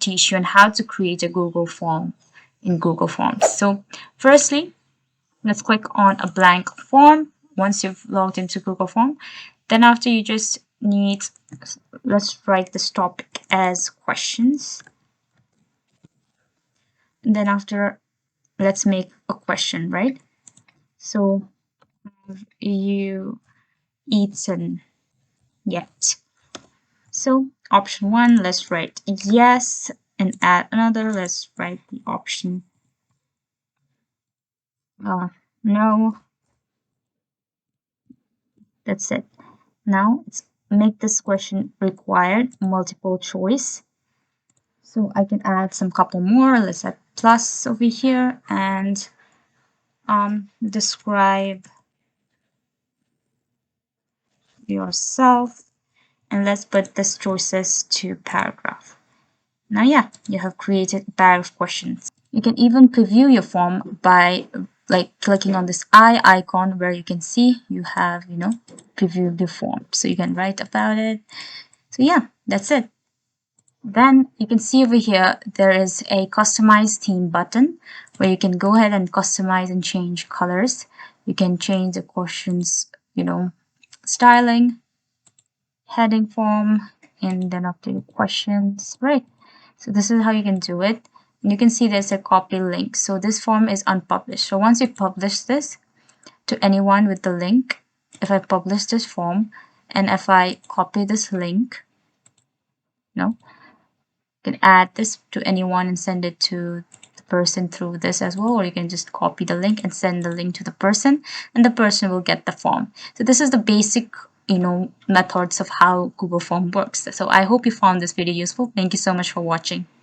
teach you on how to create a Google form in Google Forms. So firstly, let's click on a blank form once you've logged into Google Form. Then after, you just need, let's write this topic as questions. And then after, let's make a question, right? So, have you eaten yet? So option 1, let's write yes, and add another. Let's write the option no. That's it. Now let's make this question required multiple choice. So I can add some couple more. Let's add plus over here and describe yourself, and let's put this choices to paragraph. Now, yeah, you have created a pair of questions. You can even preview your form by clicking on this eye icon where you can see you have, previewed your form. So you can write about it. So yeah, that's it. Then you can see over here, there is a customize theme button where you can go ahead and customize and change colors. You can change the questions, styling, heading form, and then update questions, right? So this is how you can do it. And you can see there's a copy link. So this form is unpublished. So once you publish this to anyone with the link, if I publish this form and if I copy this link, you can add this to anyone and send it to the person through this as well, or you can just copy the link and send the link to the person, and the person will get the form. So this is the basic methods of how Google Form works. So I hope you found this video useful. Thank you so much for watching.